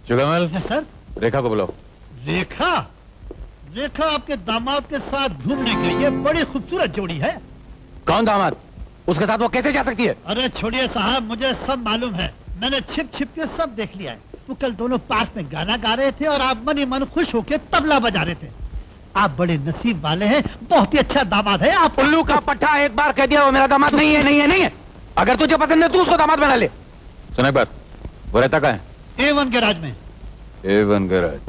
जुगमल, sir. रेखा को बुलाओ। रेखा? रेखा आपके दामाद के साथ घूमने गई है, बड़ी खूबसूरत जोड़ी है। कौन दामाद? उसके साथ वो कैसे जा सकती है? अरे छोड़िए साहब, मुझे सब मालूम है। मैंने छिप छिप के सब देख लिया है। वो कल दोनों पार्क में गाना गा रहे थे और आप मन ही मन खुश होकर तबला बजा रहे थे। आप बड़े नसीब वाले हैं, बहुत ही अच्छा दामाद है आप। उल्लू का पट्टा, एक बार कह दिया वो मेरा दामाद नहीं है, नहीं है, नहीं है। अगर तुझे पसंद है तू उसको दामाद बना ले। सुन एक बात, वो रहता कहाँ है? A1 गैराज में। A1 garage.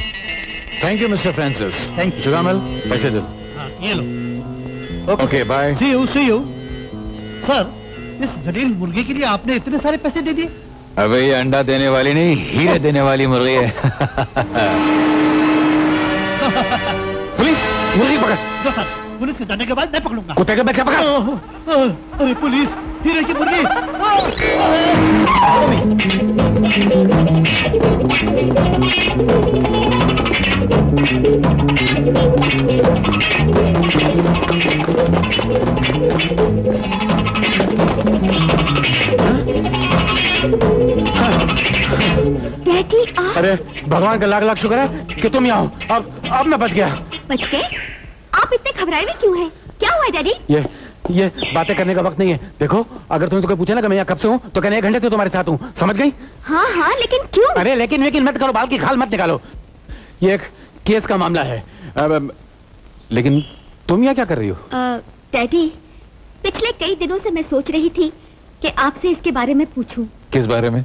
Thank you mister Francis. Thank you. Jugmal, पैसे दो। हाँ, ये लो। Okay, bye. See you. Sir, इस जलील मुर्गे के लिए आपने इतने सारे पैसे दे दिए? अबे ये अंडा देने वाली नहीं, हीरे देने वाली मुर्गी है। पुलिस, मुर्गी पकड़। दो सर, पुलिस के जाने के बाद मैं पकड़ूंगा। कुत्ते के बच्चे पकड़। अरे पुलिस, हीरे की मुर्गी। डैडी आप? अरे भगवान का लाख लाख शुक्र है कि तुम यहाँ हो। अब मैं बच गया। बच गए? आप इतने घबराए हुए क्यों हैं? क्या हुआ डैडी? ये बातें करने का वक्त नहीं है। देखो, अगर तुमसे कोई पूछे ना कि मैं यहाँ कब से हूँ तो कहने 1 घंटे से तुम्हारे साथ हूँ, समझ गई? हाँ हाँ, लेकिन क्यों? अरे लेकिन मत करो, बाल की खाल मत निकालो। ये एक केस का मामला है। लेकिन तुम यहाँ क्या कर रही हो? डैडी, पिछले कई दिनों से मैं सोच रही थी कि आपसे इसके बारे में पूछूं। किस बारे में?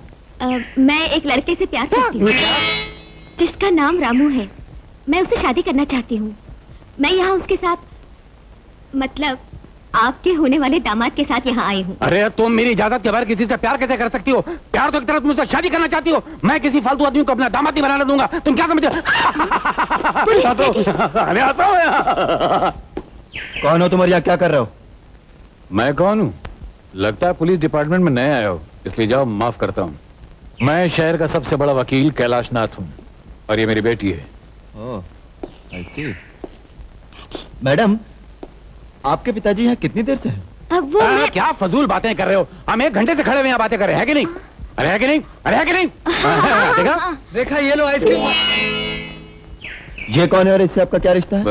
मैं एक लड़के से प्यार करती हूँ जिसका नाम रामू है। मैं उससे शादी करना चाहती हूँ। मैं यहाँ उसके साथ, मतलब आपके होने वाले दामाद के साथ यहाँ आई हूँ। अरे तुम मेरी इजाजत के बगैर किसी से प्यार कैसे कर सकती हो? प्यार तो एक तरह तुम मुझसे शादी करना चाहती हो। मैं किसी फालतू आदमी को अपना दामाद नहीं बनाने दूंगा। तुम क्या समझते हो? अरे हंसो। कौन हो तुम और यहाँ क्या कर रहे हो? मैं कौन हूँ? लगता है पुलिस डिपार्टमेंट में नए आए हो, इसलिए जाओ, माफ करता हूँ। मैं शहर का सबसे बड़ा वकील कैलाश नाथ हूँ और ये मेरी बेटी है। ओह, आई सी। मैडम, आपके पिताजी यहाँ कितनी देर से हैं? अब वो क्या फजूल बातें कर रहे हो? हम 1 घंटे से खड़े हुए यहाँ बातें कर रहे हैं, है कि नहीं? अरे है कि नहीं? अरे है कि नहीं? देखा? देखा, ये लो आइसक्रीम। ये कौन है और इससे आपका क्या रिश्ता है?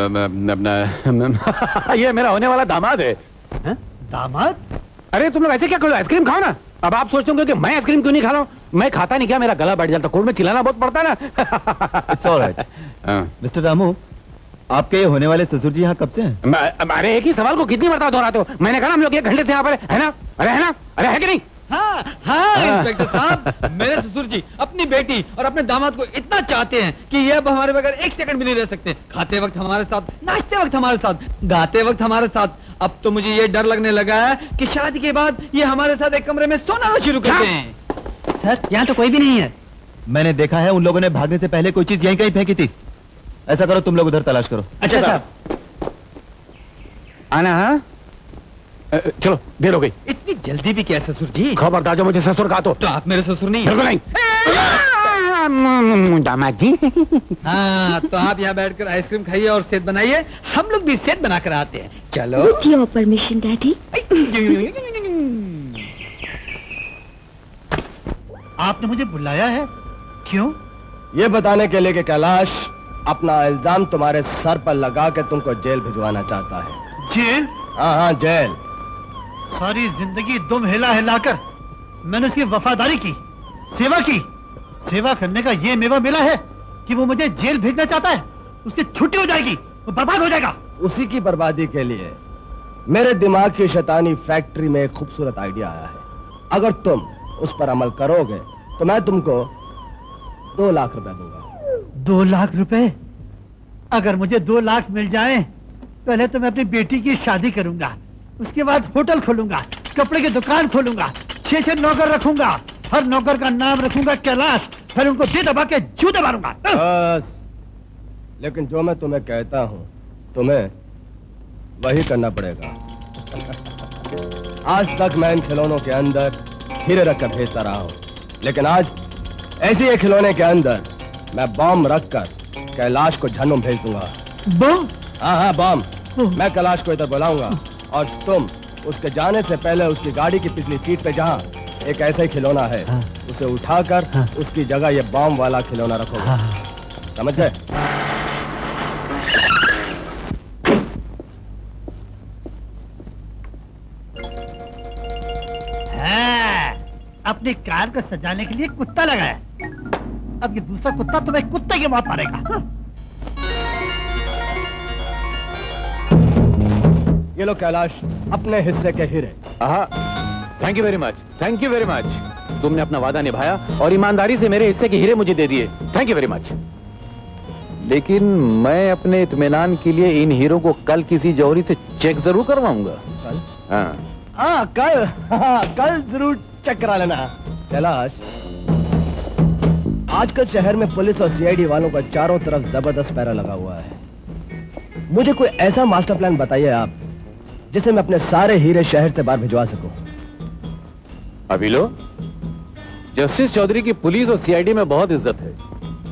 ये मेरा होने वाला दामाद है। दामाद? अरे तुम लोग ऐसे क्या करो, आइसक्रीम खाओ ना। अब आप सोचते होंगे कि मैं आइसक्रीम क्यों नहीं खा रहा हूँ? मैं खाता नहीं, क्या मेरा गला बैठ जाता, कोर्ट में चिल्लाना बहुत पड़ता है ना। It's all right. Mister Ramu, आपके ये होने वाले ससुर जी यहाँ कब से हैं? अरे एक ही सवाल को कितनी मरतबा दोहराते हो? मैंने कहा हम लोग 1 घंटे से यहाँ पर है ना? अरे है ना? अरे है कि नहीं? हाँ इंस्पेक्टर साहब, मेरे ससुर जी अपनी बेटी और अपने दामाद को इतना चाहते हैं कि ये अब हमारे बगैर 1 सेकंड भी नहीं रह सकते। खाते वक्त हमारे साथ, नाचते वक्त हमारे साथ, गाते वक्त हमारे साथ। अब तो मुझे ये डर लगने लगा है कि शादी के बाद ये हमारे साथ एक कमरे में सोना शुरू कर दें। सर, यहाँ तो कोई भी नहीं है। मैंने देखा है उन लोगों ने भागने से पहले कोई चीज यहीं कहीं फेंकी थी। ऐसा करो, तुम लोग उधर तलाश करो। अच्छा साहब। आना। हाँ, चलो, देर हो गई। इतनी जल्दी भी क्या ससुर जी? खबरदार जो मुझे ससुर कहा तो आप मेरे ससुर नहीं? बिल्कुल नहीं। दामाद जी। हाँ, तो आप यहाँ बैठकर आइसक्रीम खाइए और सेहत बनाइए, हम लोग भी सेहत बनाकर आते हैं। चलो। With your permission, daddy. आपने मुझे बुलाया है? क्यों? ये बताने के लिए कि कैलाश अपना इल्जाम तुम्हारे सर पर लगा के तुमको जेल भिजवाना चाहता है। जेल? हाँ, जेल। सारी जिंदगी दुम हिला हिलाकर मैंने उसकी वफादारी की, सेवा की। सेवा करने का ये मेवा मिला है कि वो मुझे जेल भेजना चाहता है। उसकी छुट्टी हो जाएगी, वो बर्बाद हो जाएगा। उसी की बर्बादी के लिए मेरे दिमाग की शैतानी फैक्ट्री में एक खूबसूरत आइडिया आया है। अगर तुम उस पर अमल करोगे तो मैं तुमको 2 लाख रुपए दूंगा। 2 लाख रुपए? अगर मुझे 2 लाख मिल जाएं, पहले तो मैं अपनी बेटी की शादी करूंगा, उसके बाद होटल खोलूंगा, कपड़े की दुकान खोलूंगा, 6 नौकर रखूंगा, हर नौकर का नाम रखूंगा कैलाश, फिर उनको जी दबा के जूते मारूंगा। बस, लेकिन जो मैं तुम्हें कहता हूं तुम्हें वही करना पड़ेगा। आज तक मैं इन खिलौनों के अंदर हीरे रखकर भेजता रहा हूं, लेकिन आज ऐसे ही खिलौने के अंदर मैं बॉम्ब रखकर कैलाश को जहन्नुम भेज दूंगा। बॉम्ब? हाँ, बॉम्ब। मैं कैलाश को इधर बुलाऊंगा और तुम उसके जाने से पहले उसकी गाड़ी की पिछली सीट पे जहां एक ऐसा ही खिलौना है, हाँ। उसे उठाकर उसकी जगह ये बॉम्ब वाला खिलौना रखोगे, समझ गए? हाँ, अपनी कार को सजाने के लिए कुत्ता लगाया। अब ये दूसरा कुत्ता तुम्हें कुत्ते की मौत मारेगा। ये लो कैलाश, अपने हिस्से के हीरे। Thank you very much, thank you very much. तुमने अपना वादा निभाया और ईमानदारी से मेरे हिस्से के हीरे मुझे दे दिए। Thank you very much. लेकिन मैं अपने इत्मीनान के लिए इन हीरों को कल किसी जौहरी से चेक जरूर करवाऊंगा। कल? हाँ, कल जरूर चेक करा लेना। कैलाश, आजकल शहर में पुलिस और सीआईडी वालों का चारों तरफ जबरदस्त पैरा लगा हुआ है। मुझे कोई ऐसा मास्टर प्लान बताइए आप, जिसे मैं अपने सारे हीरे शहर से बाहर भिजवा सकूं। अभी लो, जस्टिस चौधरी की पुलिस और सीआईडी में बहुत इज्जत है।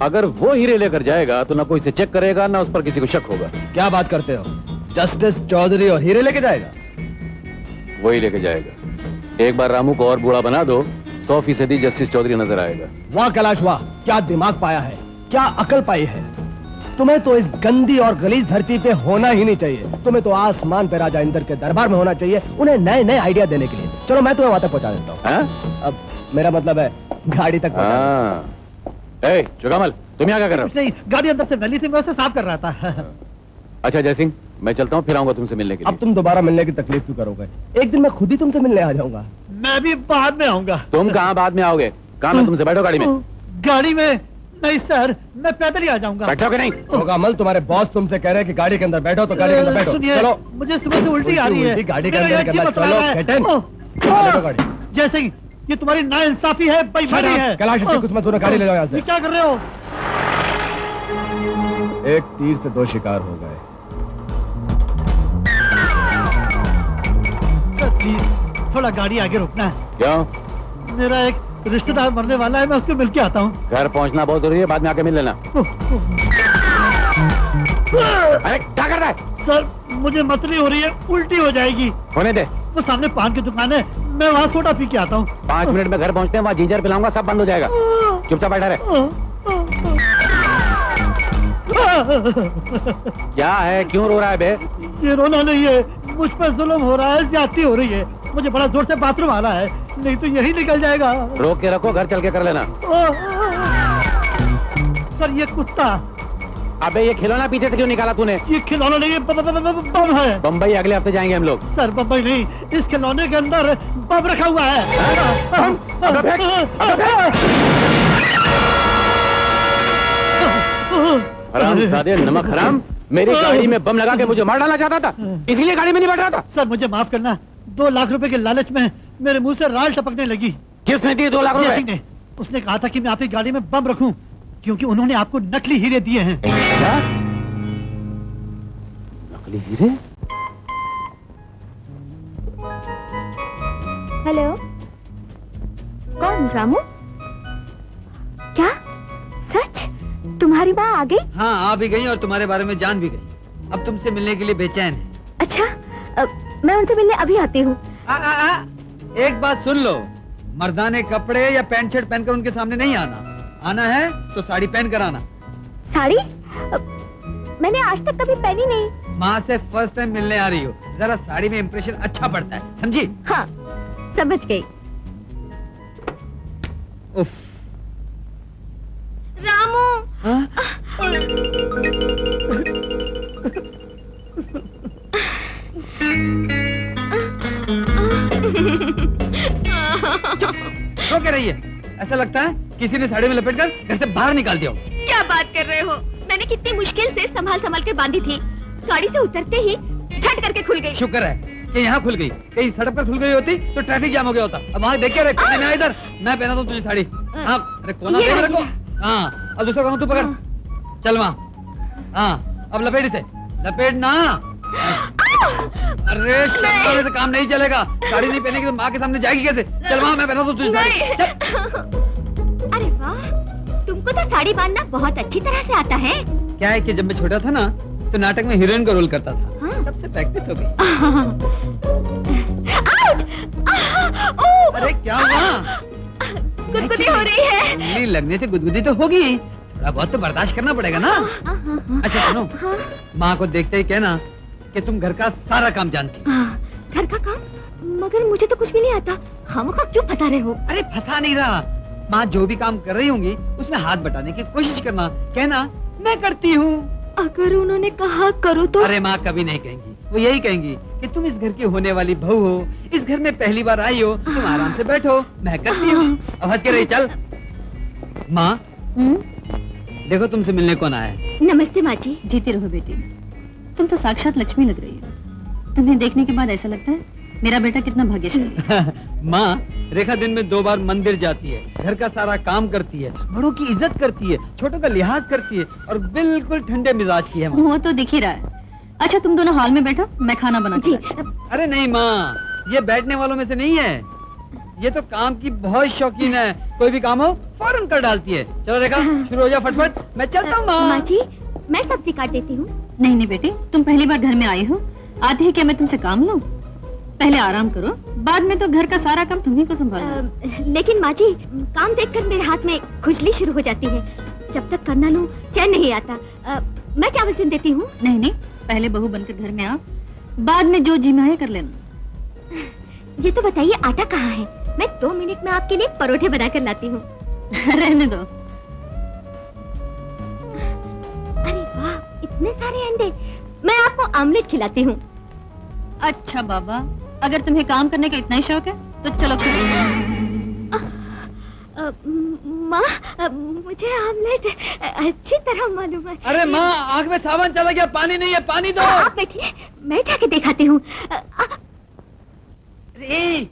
अगर वो हीरे लेकर जाएगा तो ना कोई इसे चेक करेगा, ना उस पर किसी को शक होगा। क्या बात करते हो? जस्टिस चौधरी और हीरे लेके जाएगा? वही लेके जाएगा। एक बार रामू को और बूढ़ा बना दो, 100% जस्टिस चौधरी नजर आएगा। वाह कैलाश वाह, क्या दिमाग पाया है, क्या अकल पाई है। तुम्हें तो इस गंदी और गलीज धरती पे होना ही नहीं चाहिए। तुम्हें तो आसमान पे राजा इंद्र के दरबार में होना चाहिए, उन्हें नए नए आइडिया देने के लिए। चलो मैं तुम्हें वहां तक पहुंचा देता हूँ। हाँ? अब मेरा मतलब है गाड़ी तक पहुंचा। हाँ। ए, चुकामल, तुम यहाँ क्या कर रहे कुछ नहीं, गाड़ी अंदर से गली थी, मैं उसे साफ कर रहा था। हो? अच्छा जय सिंह, मैं चलता हूँ, फिर आऊंगा तुमसे मिलने के लिए। अब तुम दोबारा मिलने की तकलीफ क्यों करोगे? एक दिन मैं खुद ही तुमसे मिलने आ जाऊंगा। मैं भी बाद में आऊंगा। तुम कहाँ बाद में आओगे? काम है तुमसे, बैठो गाड़ी में। गाड़ी में नहीं सर, मैं पैदल ही आ जाऊंगा। बैठोगे नहीं? चौगामल, तुम्हारे बॉस तुमसे कह रहे हैं कि गाड़ी के अंदर बैठो, तो गाड़ी के अंदर बैठो। सुनिए, चलो, मुझे सुबह से उल्टी आ रही है। गाड़ी के मेरा अंदर ये करना। जी मत चलो, रहा है। get in। ओह, देखो गाड़ी। जैसे ही ये तुम्हारी नाइंसाफी है, बेईमानी है। कैलाश, इससे कुछ मत सुनो, गाड़ी ले जाओ यहाँ से। ये क्या कर रहे हो? एक तीर से 2 शिकार हो गए। प्लीज थोड़ा गाड़ी आगे रोकना है। क्यों? मेरा एक रिश्तेदार मरने वाला है, मैं उसको मिल के आता हूँ। घर पहुंचना बहुत जरूरी है, बाद में आके मिल लेना। अरे क्या कर रहा है? सर मुझे मतली हो रही है, उल्टी हो जाएगी। होने दे। वो सामने पान की दुकान है, मैं वहाँ सोडा पी के आता हूँ। 5 मिनट में घर पहुंचते हैं, वहाँ जिंजर पिलाऊंगा, सब बंद हो जाएगा। चुपचाप बैठा रहे। क्या है, क्यों रो रहा है बे? ये रोना नहीं है, मुझ पर जुल्म हो रहा है, ज्यादती हो रही है। मुझे बड़ा जोर से बाथरूम आ रहा है, नहीं तो यही निकल जाएगा। रोक के रखो, घर चल के कर लेना। सर ये कुत्ता। अबे ये खिलौना पीछे से क्यों निकाला तूने? ये खिलौना नहीं है, बम है। बम्बई अगले हफ्ते जाएंगे हम लोग। सर बम्बई नहीं, इस खिलौने के अंदर बम रखा हुआ है। हरामजादे, नमक हराम, मेरी गाड़ी में बम लगा के मुझे मार डालना चाहता था, इसलिए गाड़ी में नहीं बैठ रहा था। सर मुझे माफ करना, 2 लाख रुपए के लालच में मेरे मुंह से राल टपकने लगी। किसने दिए 2 लाख जय रुपए? सिंह ने। उसने कहा था कि मैं आपकी गाड़ी में बम रखूं, क्योंकि उन्होंने आपको नकली हीरे दिए हैं। क्या? नकली हीरे? हेलो, कौन? रामू? क्या सच? तुम्हारी माँ आ गई? हाँ, आ भी गई और तुम्हारे बारे में जान भी गई। अब तुमसे मिलने के लिए बेचैन है। अच्छा, मैं उनसे मिलने अभी आती हूँ। एक बात सुन लो, मर्दाने कपड़े या पैंट शर्ट पहनकर उनके सामने नहीं आना। आना है तो साड़ी पहन कर आना। साड़ी? मैंने आज तक कभी पहनी नहीं। माँ से फर्स्ट टाइम मिलने आ रही हो, जरा साड़ी में इंप्रेशन अच्छा पड़ता है, समझी? हाँ, समझ गई। उफ। रामू, रो क्या रही है? ऐसा लगता है किसी ने साड़ी में लपेटकर घर से बाहर निकाल दिया हो। क्या बात कर रहे हो? मैंने कितनी मुश्किल से संभाल के बांधी थी, साड़ी से उतरते ही झट करके खुल गई। शुक्र है कि यहाँ खुल गई, कहीं सड़क पर खुल गई होती तो ट्रैफिक जाम हो गया होता। अब वहाँ देख के रहे, मैं इधर, मैं पहना दूं तुझे साड़ी। हाँ, अरे कोना ये दे मेरे रही को। हाँ, अब दूसरा काम तू पकड़, चल वहाँ। हाँ, अब लपेट इसे, लपेट ना। अरे शक्ल से काम नहीं चलेगा, साड़ी नहीं पहनेगी तो माँ के सामने जाएगी कैसे? चल वहाँ, मैं पहना दूं तुझे साड़ी, चल। अरे वाह, तुमको तो साड़ी बांधना बहुत अच्छी तरह से आता है। क्या है कि जब मैं छोटा था ना, तो नाटक में हीरोइन का रोल करता था। हाँ। तब से प्रैक्टिस हो गई। आउच! ओह! अरे क्या हुआ? गुदगुदी हो रही है। उंगली लगने से गुदगुदी तो होगी, थोड़ा बहुत तो बर्दाश्त करना पड़ेगा ना। अच्छा सुनो, हाँ, माँ को देखते ही कहना कि तुम घर का सारा काम जानती हो। हाँ, घर का काम? मगर मुझे तो कुछ भी नहीं आता। हम क्यों फंसा रहे हो? अरे फंसा नहीं रहा, माँ जो भी काम कर रही होंगी उसमें हाथ बटाने की कोशिश करना, कहना मैं करती हूँ। अगर उन्होंने कहा करो तो? अरे माँ कभी नहीं कहेंगी, वो यही कहेंगी कि तुम इस घर की होने वाली बहू हो, इस घर में पहली बार आई हो, तुम आराम से बैठो, मैं करती हूँ। अब हंस के रही, चल। माँ देखो तुमसे मिलने कौन आया है। नमस्ते माँ जी। जीती रहो बेटी, तुम तो साक्षात लक्ष्मी लग रही हो। तुम्हें देखने के बाद ऐसा लगता है मेरा बेटा कितना भाग्यशाली। माँ, रेखा दिन में 2 बार मंदिर जाती है, घर का सारा काम करती है, बड़ों की इज्जत करती है, छोटों का लिहाज करती है और बिल्कुल ठंडे मिजाज की है माँ। वो तो दिख ही रहा है। अच्छा तुम दोनों हॉल में बैठो, मैं खाना बना जी। अरे नहीं माँ, ये बैठने वालों में से नहीं है, ये तो काम की बहुत शौकीन है, कोई भी काम हो फौरन कर डालती है। चलो रेखा शुरू हो जा फटफट, मैं चलता हूँ माँ माँ। जी, मैं सब्जी काट देती हूँ। नहीं नहीं बेटी, तुम पहली बार घर में आई हो, आते ही क्या मैं तुमसे काम लूं? पहले आराम करो, बाद में तो घर का सारा काम तुम्ही को संभालना। लेकिन माँ जी, काम देखकर मेरे हाथ में खुजली शुरू हो जाती है। जब तक करना लूं चैन नहीं आता। मैं चावल चुन देती हूँ। नहीं नहीं, पहले बहू बनकर घर में आओ, बाद में जो जिम्मा कर लेना। ये तो बताइए आटा कहाँ है? मैं 2 मिनट में आपके लिए परोठे बनाकर लाती हूँ। रहने दो। अरे वाह, इतने सारे अंडे! मैं आपको आमलेट खिलाती हूँ। अच्छा बाबा, अगर तुम्हें काम करने का इतना ही शौक है तो चलो माँ, मुझे आमलेट अच्छी तरह मालूम है। अरे माँ, आँख में सावन चला गया, पानी नहीं है, पानी दो। आप बैठिए, मैं जाके दिखाती हूँ। अरे